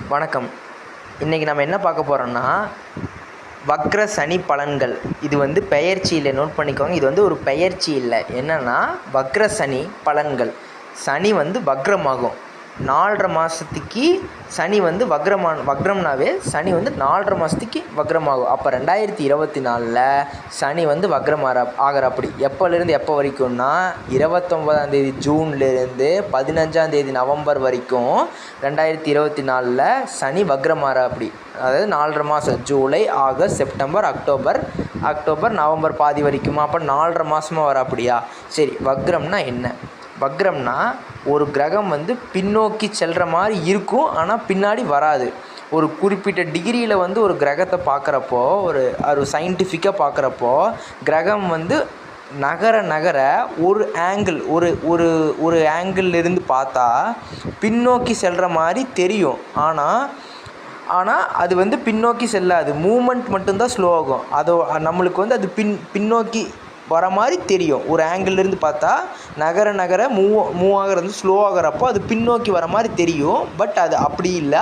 வணக்கம். இன்றைக்கி நம்ம என்ன பார்க்க போகிறோம்னா, வக்ர சனி பலன்கள். இது வந்து பெயர்ச்சி இல்லை, நோட் பண்ணிக்கோங்க. இது வந்து ஒரு பெயர்ச்சி இல்லை. என்னென்னா வக்ர சனி பலன்கள். சனி வந்து வக்ரமாகும் 4.5 மாதத்துக்கு. சனி வந்து வக்ரம்னாவே சனி வந்து 4.5 மாதத்துக்கு வக்ரமாகும். அப்போ 2024 சனி வந்து ஆகிறாப்படி. எப்போலேருந்து எப்போ வரைக்கும்னா 29 ஜூன்லேருந்து 15 நவம்பர் வரைக்கும் 2024 சனி வக்ரமாகிறாப்படி. அதாவது 4.5 மாதம், July, August, September, October, November பாதி வரைக்குமா? அப்போ 4.5 மாதமாக வராப்படியா? சரி, வக்ரம்னா என்ன? வக்ரம்னா ஒரு கிரகம் வந்து பின்னோக்கி செல்கிற மாதிரி இருக்கும், ஆனால் பின்னாடி வராது. ஒரு குறிப்பிட்ட டிகிரியில் வந்து ஒரு கிரகத்தை பார்க்குறப்போ, ஒரு சயின்டிஃபிக்காக பார்க்குறப்போ, கிரகம் வந்து நகர ஒரு ஆங்கிள் ஒரு ஆங்கிள்லேருந்து பார்த்தா பின்னோக்கி செல்கிற மாதிரி தெரியும். ஆனால் அது வந்து பின்னோக்கி செல்லாது. மூமெண்ட் மட்டும்தான் ஸ்லோ ஆகும். நம்மளுக்கு வந்து அது பின்னோக்கி வர மாதிரி தெரியும். ஒரு ஆங்கிள்லேருந்து பார்த்தா நகர மூவ் ஆகிறது ஸ்லோ ஆகிறப்போ அது பின்னோக்கி வர மாதிரி தெரியும். பட் அது அப்படி இல்லை,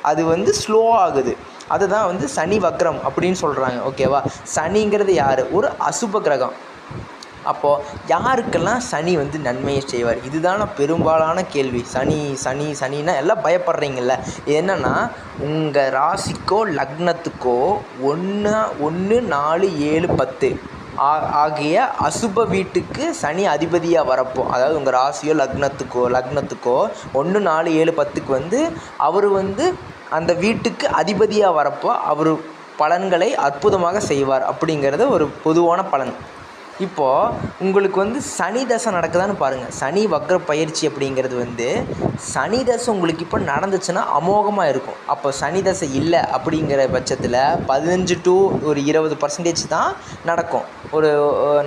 அது வந்து ஸ்லோ ஆகுது. அதுதான் வந்து சனி வக்ரம் அப்படின்னு சொல்கிறாங்க. ஓகேவா? சனிங்கிறது யார்? ஒரு அசுப கிரகம். அப்போது யாருக்கெல்லாம் சனி வந்து நன்மையை செய்வார்? இதுதான பெரும்பாலான கேள்வி. சனின்னா எல்லாம் பயப்படுறீங்கள்ல. என்னென்னா உங்கள் ராசிக்கோ லக்னத்துக்கோ 1, 4, 7, 10 ஆகிய அசுப வீட்டுக்கு சனி அதிபதியாக வரப்போ, அதாவது உங்கள் ராசியோ லக்னத்துக்கோ 1, 4, 7, 10க்கு வந்து அவர் வந்து அந்த வீட்டுக்கு அதிபதியாக வரப்போ அவர் பலன்களை அற்புதமாக செய்வார். அப்படிங்கிறது ஒரு பொதுவான பலன். இப்போது உங்களுக்கு வந்து சனி தசை நடக்குதான்னு பாருங்கள். சனி வக்ர பயிற்சி அப்படிங்கிறது வந்து சனி தசை உங்களுக்கு இப்போ நடந்துச்சுன்னா அமோகமாக இருக்கும். அப்போ சனி தசை இல்லை அப்படிங்கிற பட்சத்தில் 15 to 20% தான் நடக்கும், ஒரு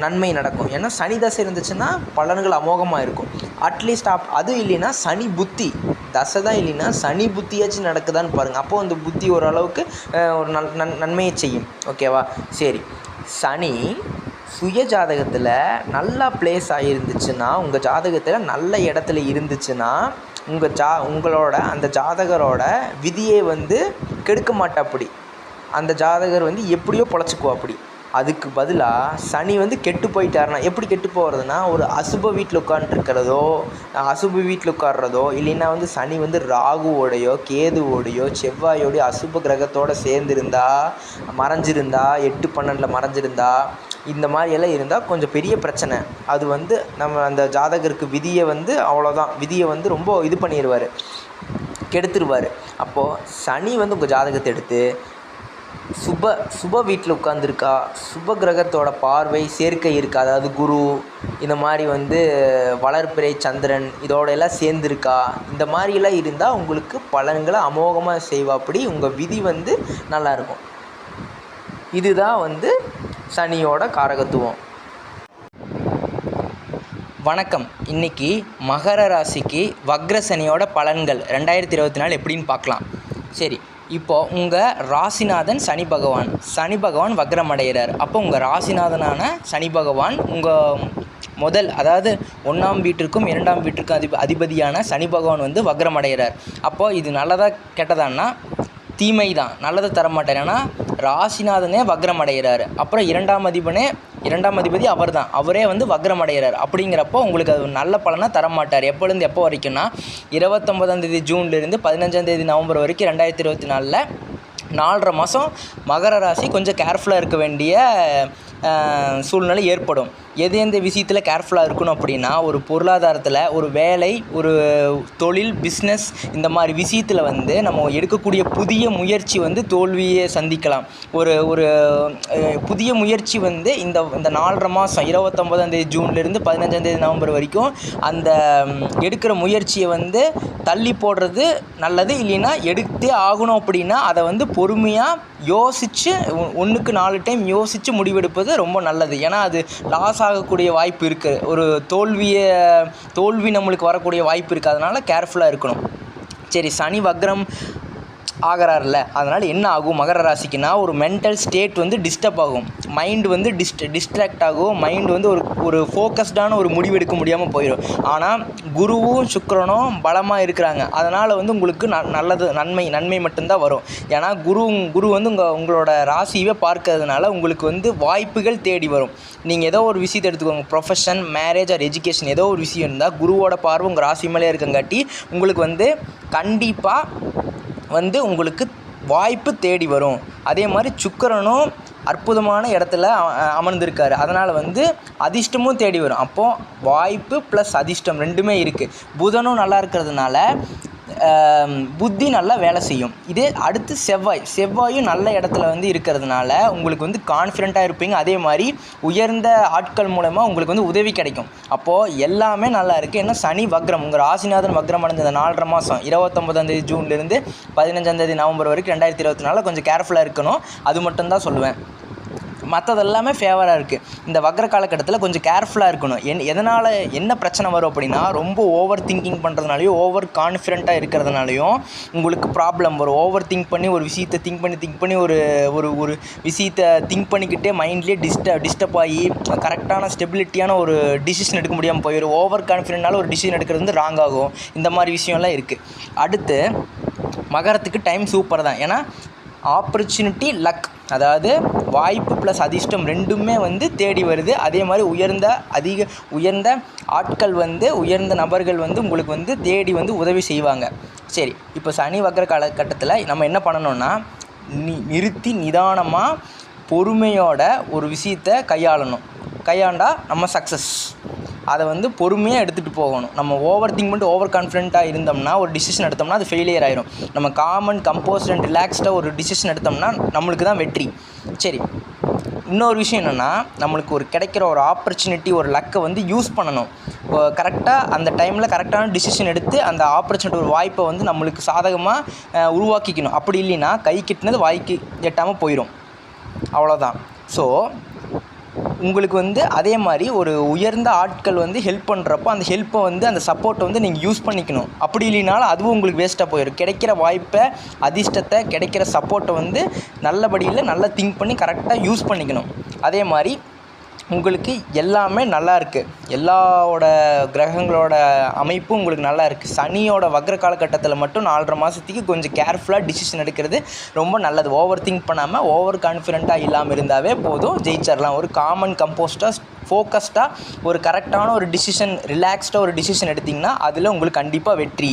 நன்மை நடக்கும். ஏன்னா சனி தசை இருந்துச்சுன்னா பலன்கள் அமோகமாக இருக்கும். அட்லீஸ்ட் அதுவும் இல்லைன்னா சனி புத்தி தசை தான் இல்லைன்னா சனி புத்தியாச்சும் நடக்குதான்னு பாருங்கள். அப்போது அந்த புத்தி ஓரளவுக்கு ஒரு நன்மையை செய்யும். ஓகேவா? சரி, சனி சுய ஜாதகத்தில் நல்லா பிளேஸ் ஆகிருந்துச்சுன்னா, உங்கள் ஜாதகத்தில் நல்ல இடத்துல இருந்துச்சுன்னா, உங்களோட அந்த ஜாதகரோட விதியை வந்து கெடுக்க மாட்டாப்படி. அந்த ஜாதகர் வந்து எப்படியோ பொழைச்சிக்குவாப்படி. அதுக்கு பதிலாக சனி வந்து கெட்டு போயிட்டாருன்னா, எப்படி கெட்டு போகிறதுனா, ஒரு அசுப வீட்டில் உட்காந்துருக்கிறதோ, அசுப வீட்டில் உட்கார்றதோ, இல்லைன்னா வந்து சனி வந்து ராகுவோடையோ கேதுவோடையோ செவ்வாயோடையோ அசுப கிரகத்தோடு சேர்ந்துருந்தா, மறைஞ்சிருந்தா, 8, 12 மறைஞ்சிருந்தா, இந்த மாதிரியெல்லாம் இருந்தால் கொஞ்சம் பெரிய பிரச்சனை. அது வந்து நம்ம அந்த ஜாதகருக்கு விதியை வந்து அவ்வளோதான், விதியை வந்து ரொம்ப இது பண்ணிடுவார், கெடுத்துருவார். அப்போது சனி வந்து உங்கள் ஜாதகத்தை எடுத்து சுப வீட்டில் உட்காந்துருக்கா, சுப கிரகத்தோட பார்வை சேர்க்கை இருக்கா, அதாவது குரு இந்த மாதிரி வந்து வளர்பிறை சந்திரன் இதோட எல்லாம் சேர்ந்துருக்கா, இந்த மாதிரியெல்லாம் இருந்தால் உங்களுக்கு பலன்களை அமோகமாக செய்வாப்படி. உங்கள் விதி வந்து நல்லாயிருக்கும். இதுதான் வந்து சனியோட காரகத்துவம். வணக்கம். இன்றைக்கி மகர ராசிக்கு வக்ர சனியோட பலன்கள் 2024 எப்படின்னு பார்க்கலாம். சரி, இப்போது உங்கள் ராசிநாதன் சனி பகவான் வக்ரமடைகிறார். அப்போ உங்கள் ராசிநாதனான சனி பகவான் உங்கள் அதாவது 1ஆம் வீட்டிற்கும் 2ஆம் வீட்டிற்கும் அதிபதியான சனி பகவான் வந்து வக்ரமடைகிறார். அப்போது இது நல்லதாக கெட்டதான்னா தீமை தான், நல்லதை தரமாட்டார். ஏன்னா ராசிநாதனே வக்ரம் அடைகிறார். அப்புறம் 2ஆம் அதிபதி அவரே வந்து வக்ரம் அடைகிறார். அப்படிங்கிறப்போ உங்களுக்கு அது நல்ல பலனாக தரமாட்டார். எப்போலேருந்து எப்போ வரைக்கும்னா 29 ஜூன்லேருந்து 15 நவம்பர் வரைக்கும் 2024 4.5 மாதம் மகர ராசி கொஞ்சம் கேர்ஃபுல்லாக இருக்க வேண்டிய சூழ்நிலை ஏற்படும். எந்த விஷயத்தில் கேர்ஃபுல்லாக இருக்கணும் அப்படின்னா, ஒரு பொருளாதாரத்தில், ஒரு வேலை, ஒரு தொழில், பிஸ்னஸ், இந்த மாதிரி விஷயத்தில் வந்து நம்ம எடுக்கக்கூடிய புதிய முயற்சி வந்து தோல்வியை சந்திக்கலாம். ஒரு புதிய முயற்சி வந்து இந்த 4.5 மாதம் 29 ஜூன்லேருந்து 15 நவம்பர் வரைக்கும் அந்த எடுக்கிற முயற்சியை வந்து தள்ளி போடுறது நல்லது. இல்லைன்னா எடுத்தே ஆகணும் அப்படின்னா அதை வந்து பொறுமையாக யோசித்து 1க்கு 4 டைம் யோசித்து முடிவெடுப்பது ரொம்ப நல்லது. ஏன்னா அது லாஸ் ஆகக்கூடிய வாய்ப்பு இருக்குது. ஒரு தோல்வி நம்மளுக்கு வரக்கூடிய வாய்ப்பு இருக்குது. அதனால் கேர்ஃபுல்லாக இருக்கணும். சரி, சனி வக்ரம் ஆகிறார்ல, அதனால் என்ன ஆகும் மகர ராசிக்குன்னா ஒரு மென்டல் ஸ்டேட் வந்து டிஸ்டர்ப் ஆகும், மைண்டு வந்து டிஸ்ட்ராக்ட் ஆகும், மைண்டு வந்து ஒரு ஃபோக்கஸ்டான ஒரு முடிவு எடுக்க முடியாமல் போயிடும். ஆனால் குருவும் சுக்கிரனும் பலமாக இருக்கிறாங்க, அதனால் வந்து உங்களுக்கு நல்லது நன்மை மட்டும்தான் வரும். ஏன்னா குரு வந்து உங்களோட ராசியவே பார்க்கறதுனால உங்களுக்கு வந்து வாய்ப்புகள் தேடி வரும். நீங்கள் ஏதோ ஒரு விஷயத்தை எடுத்துக்கோங்க, ப்ரொஃபஷன், மேரேஜ் ஆர் எஜுகேஷன், ஏதோ ஒரு விஷயம் இருந்தால் குருவோட பார்வை உங்கள் ராசி மேலே இருக்கங்காட்டி உங்களுக்கு வந்து கண்டிப்பாக வந்து உங்களுக்கு வாய்ப்பு தேடி வரும். அதே மாதிரி சுக்கிரனும் அற்புதமான இடத்துல அமர்ந்திருக்காரு, அதனால் வந்து அதிர்ஷ்டமும் தேடி வரும். அப்போது வாய்ப்பு ப்ளஸ் அதிர்ஷ்டம் ரெண்டுமே இருக்குது. புதனும் நல்லா இருக்கிறதுனால புத்தி நல்லா வேலை செய்யும். இதே அடுத்து செவ்வாயும் நல்ல இடத்துல வந்து இருக்கிறதுனால உங்களுக்கு வந்து கான்ஃபிடெண்ட்டாக இருப்பீங்க. அதே மாதிரி உயர்ந்த ஆட்கள் மூலமாக உங்களுக்கு வந்து உதவி கிடைக்கும். அப்போது எல்லாமே நல்லா இருக்குது. ஏன்னா சனி வக்ரம், உங்கள் ராசிநாதன் வக்ரம் அடைஞ்ச இந்த 4.5 மாதம் 29 ஜூன்லேருந்து 15 நவம்பர் வரைக்கும் 2024 கொஞ்சம் கேர்ஃபுல்லாக இருக்கணும். அது மட்டும்தான் சொல்லுவேன். மற்றதெல்லாமே ஃபேவராக இருக்குது. இந்த வக்ர காலகட்டத்தில் கொஞ்சம் கேர்ஃபுல்லாக இருக்கணும். எதனால் என்ன பிரச்சனை வரும் அப்படின்னா, ரொம்ப ஓவர் திங்கிங் பண்ணுறதுனாலையும் ஓவர் கான்ஃபிடெண்ட்டாக இருக்கிறதுனாலையும் உங்களுக்கு ப்ராப்ளம் வரும். ஓவர் திங்க் பண்ணி ஒரு விஷயத்தை திங்க் பண்ணி ஒரு ஒரு விஷயத்தை திங்க் பண்ணிக்கிட்டே மைண்ட்லேயே டிஸ்டர்ப் ஆகி கரெக்டான ஸ்டெபிலிட்டியான ஒரு டிசிஷன் எடுக்க முடியாமல் போயிடும். ஓவர் கான்ஃபிடென்ட்னால ஒரு டிசிஷன் எடுக்கிறது வந்து ராங் ஆகும். இந்த மாதிரி விஷயம்லாம் இருக்குது. அடுத்து மகரத்துக்கு டைம் சூப்பர் தான். ஏன்னா ஆப்பர்ச்சுனிட்டி, லக், அதாவது வாய்ப்பு ப்ளஸ் அதிர்ஷ்டம் ரெண்டுமே வந்து தேடி வருது. அதே மாதிரி உயர்ந்த ஆட்கள் வந்து உயர்ந்த நபர்கள் வந்து உங்களுக்கு வந்து தேடி வந்து உதவி செய்வாங்க. சரி, இப்போ சனி வக்ர காலகட்டத்தில் நம்ம என்ன பண்ணணும்னா, நிறுத்தி நிதானமாக பொறுமையோட ஒரு விஷயத்தை கையாண்டா நம்ம சக்ஸஸ். அதை வந்து பொறுமையாக எடுத்துகிட்டு போகணும். நம்ம ஓவர் திங்க் பண்ணிட்டு ஓவர் கான்ஃபிடென்ட்டாக இருந்தோம்னா ஒரு டிசிஷன் எடுத்தோம்னா அது ஃபெயிலியர் ஆயிரும். நம்ம கம்போஸ்ட் அண்ட் ரிலாக்ஸ்டாக ஒரு டிசிஷன் எடுத்தோம்னா நம்மளுக்கு தான் வெற்றி. சரி, இன்னொரு விஷயம் என்னென்னா, நம்மளுக்கு ஒரு கிடைக்கிற ஒரு ஆப்பர்ச்சுனிட்டி, ஒரு லக்கை வந்து யூஸ் பண்ணணும். கரெக்டாக அந்த டைமில் கரெக்டான டிசிஷன் எடுத்து அந்த ஆப்பர்ச்சுனிட்டி, ஒரு வாய்ப்பை வந்து நம்மளுக்கு சாதகமாக உருவாக்கிக்கணும். அப்படி இல்லைன்னா கை கிட்டினது வாய்க்கு எட்டாமல் போயிடும். அவ்வளோதான். ஸோ உங்களுக்கு வந்து அதே மாதிரி ஒரு உயர்ந்த ஆட்கள் வந்து ஹெல்ப் பண்ணுறப்போ அந்த ஹெல்ப்பை வந்து அந்த சப்போர்ட்டை வந்து நீங்கள் யூஸ் பண்ணிக்கணும். அப்படி இல்லைனாலும் அதுவும் உங்களுக்கு வேஸ்ட்டாக போயிடும். கிடைக்கிற வாய்ப்பை, அதிர்ஷ்டத்தை, கிடைக்கிற சப்போர்ட்டை வந்து நல்லபடியில் நல்லா திங்க் பண்ணி கரெக்டாக யூஸ் பண்ணிக்கணும். அதே மாதிரி உங்களுக்கு எல்லாமே நல்லா இருக்குது. எல்லாவோட கிரகங்களோட அமைப்பும் உங்களுக்கு நல்லா இருக்குது. சனியோட வக்ர காலகட்டத்தில் மட்டும் 4.5 மாதத்துக்கு கொஞ்சம் கேர்ஃபுல்லாக டிசிஷன் எடுக்கிறது ரொம்ப நல்லது. ஓவர் திங்க் பண்ணாமல் ஓவர் கான்ஃபிடென்ட்டாக இல்லாமல் இருந்தாவே போதும், ஜெயிச்சிடலாம். ஒரு கம்போஸ்டாக ஃபோக்கஸ்டாக ஒரு கரெக்டான ஒரு டிசிஷன், ரிலாக்ஸ்டாக ஒரு டிசிஷன் எடுத்திங்கன்னா அதில் உங்களுக்கு கண்டிப்பாக வெற்றி.